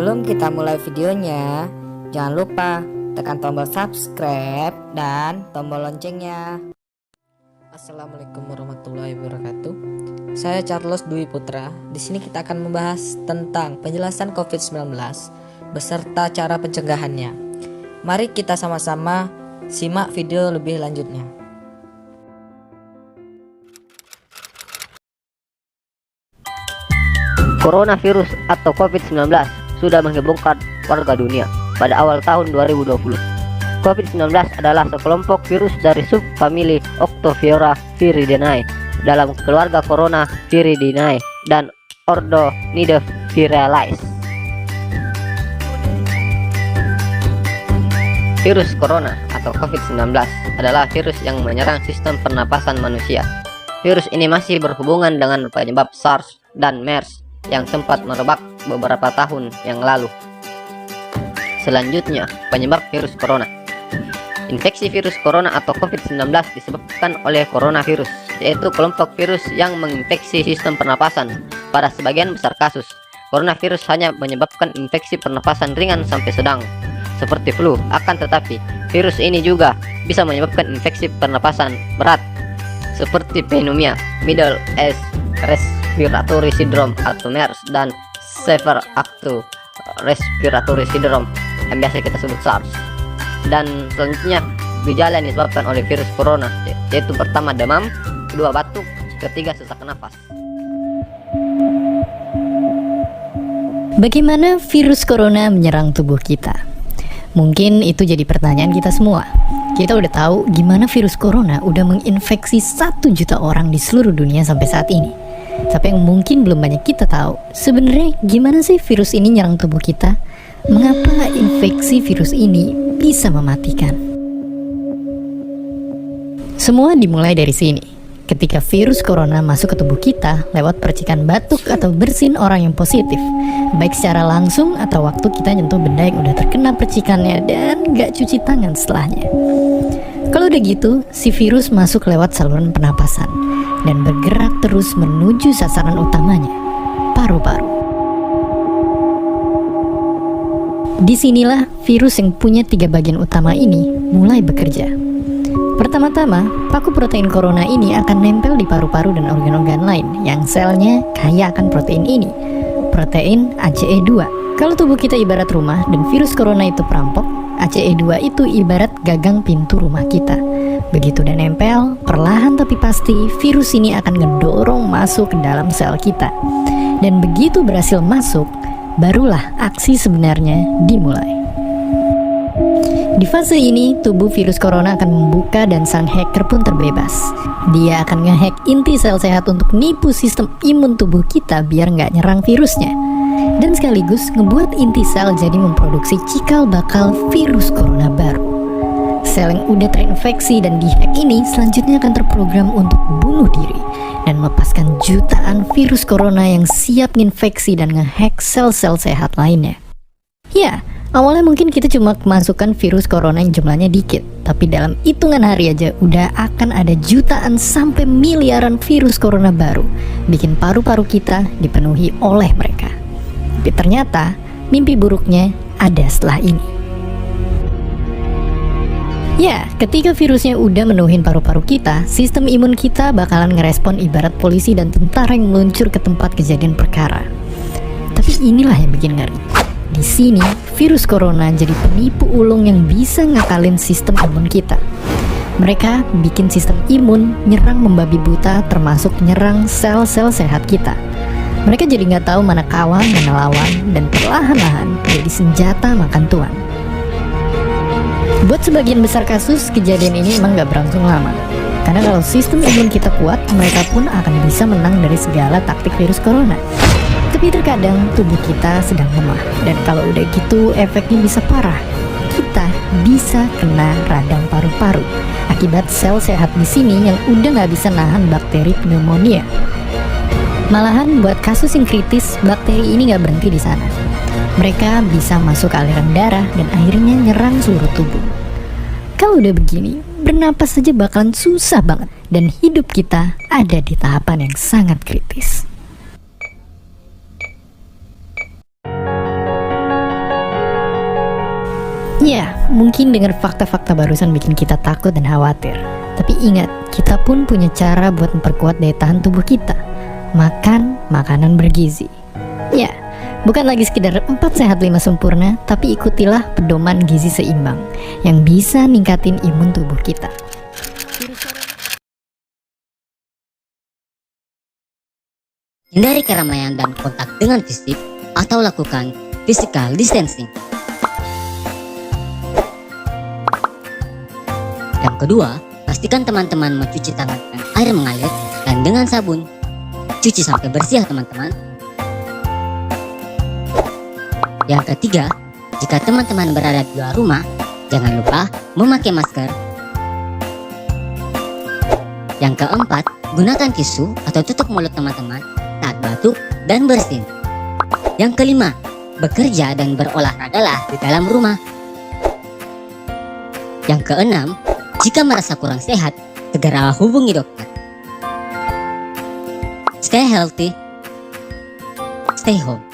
Sebelum kita mulai videonya, jangan lupa tekan tombol subscribe dan tombol loncengnya. Assalamualaikum warahmatullahi wabarakatuh. Saya Charles Dwi Putra. Di sini kita akan membahas tentang penjelasan COVID-19 beserta cara pencegahannya. Mari kita sama-sama simak video lebih lanjutnya. Coronavirus atau COVID-19 sudah menghebohkan warga dunia pada awal tahun 2020. COVID-19 adalah sekelompok virus dari subfamili Octaviridae dalam keluarga Coronaviridae dan ordo Nidovirales. Virus corona atau COVID-19 adalah virus yang menyerang sistem pernapasan manusia. Virus ini masih berhubungan dengan penyebab SARS dan MERS yang sempat merebak beberapa tahun yang lalu. Selanjutnya, penyebab virus corona. Infeksi virus corona atau COVID-19 disebabkan oleh coronavirus, yaitu kelompok virus yang menginfeksi sistem pernapasan. Pada sebagian besar kasus, coronavirus hanya menyebabkan infeksi pernapasan ringan sampai sedang, seperti flu. Akan tetapi, virus ini juga bisa menyebabkan infeksi pernapasan berat, seperti pneumonia, Middle East Respiratory Syndrome atau MERS, dan Severe Acute Respiratory Syndrome yang biasa kita sebut SARS. Dan selanjutnya, gejala yang disebabkan oleh virus corona yaitu pertama demam, kedua batuk, ketiga sesak nafas. Bagaimana virus corona menyerang tubuh kita? Mungkin itu jadi pertanyaan kita semua. Kita udah tahu gimana virus corona udah menginfeksi 1 juta orang di seluruh dunia sampai saat ini. Tapi yang mungkin belum banyak kita tahu, sebenarnya gimana sih virus ini nyerang tubuh kita? Mengapa infeksi virus ini bisa mematikan? Semua dimulai dari sini. Ketika virus corona masuk ke tubuh kita lewat percikan batuk atau bersin orang yang positif, baik secara langsung atau waktu kita nyentuh benda yang udah terkena percikannya dan gak cuci tangan setelahnya. Kalau udah gitu, si virus masuk lewat saluran pernapasan dan bergerak terus menuju sasaran utamanya, paru-paru. Disinilah virus yang punya 3 bagian utama ini mulai bekerja. Pertama-tama, paku protein corona ini akan nempel di paru-paru dan organ-organ lain yang selnya kaya akan protein ini, protein ACE2. Kalau tubuh kita ibarat rumah dan virus corona itu perampok, ACE2 itu ibarat gagang pintu rumah kita. Begitu udah nempel, perlahan tapi pasti virus ini akan ngedorong masuk ke dalam sel kita. Dan begitu berhasil masuk, barulah aksi sebenarnya dimulai. Di fase ini, tubuh virus corona akan membuka dan sang hacker pun terbebas. Dia akan ngehack inti sel sehat untuk nipu sistem imun tubuh kita biar nggak nyerang virusnya. Dan sekaligus ngebuat inti sel jadi memproduksi cikal bakal virus corona baru. Sel yang udah terinfeksi dan dihack ini selanjutnya akan terprogram untuk bunuh diri dan melepaskan jutaan virus corona yang siap nginfeksi dan ngehack sel-sel sehat lainnya. Ya, awalnya mungkin kita cuma kemasukan virus corona yang jumlahnya dikit, tapi dalam hitungan hari aja udah akan ada jutaan sampai miliaran virus corona baru, bikin paru-paru kita dipenuhi oleh mereka. Tapi ternyata mimpi buruknya ada setelah ini. Ya, ketika virusnya udah menuhin paru-paru kita, sistem imun kita bakalan ngerespon ibarat polisi dan tentara yang meluncur ke tempat kejadian perkara. Tapi inilah yang bikin ngeri. Di sini, virus corona jadi penipu ulung yang bisa ngakalin sistem imun kita. Mereka bikin sistem imun nyerang membabi buta, termasuk nyerang sel-sel sehat kita. Mereka jadi nggak tahu mana kawan, mana lawan, dan perlahan-lahan jadi senjata makan tuan. Buat sebagian besar kasus, kejadian ini emang gak berlangsung lama. Karena kalau sistem imun kita kuat, mereka pun akan bisa menang dari segala taktik virus corona. Tapi terkadang tubuh kita sedang lemah, dan kalau udah gitu efeknya bisa parah. Kita bisa kena radang paru-paru akibat sel sehat di sini yang udah gak bisa nahan bakteri pneumonia. Malahan buat kasus yang kritis, bakteri ini gak berhenti di sana. Mereka bisa masuk ke aliran darah dan akhirnya nyerang seluruh tubuh. Kalau udah begini, bernapas saja bakalan susah banget dan hidup kita ada di tahapan yang sangat kritis. Ya, mungkin dengan fakta-fakta barusan bikin kita takut dan khawatir. Tapi ingat, kita pun punya cara buat memperkuat daya tahan tubuh kita. Makan makanan bergizi. Ya, bukan lagi sekedar 4 sehat 5 sempurna, tapi ikutilah pedoman gizi seimbang yang bisa ningkatin imun tubuh kita. Hindari keramaian dan kontak dengan fisik atau lakukan physical distancing. Yang kedua, pastikan teman-teman mencuci tangan dengan air mengalir dan dengan sabun. Cuci sampai bersih ya teman-teman. Yang ketiga, jika teman-teman berada di luar rumah, jangan lupa memakai masker. Yang keempat, gunakan tisu atau tutup mulut teman-teman saat batuk dan bersin. Yang kelima, bekerja dan berolahragalah di dalam rumah. Yang keenam, jika merasa kurang sehat, segera hubungi dokter. Stay healthy, stay home.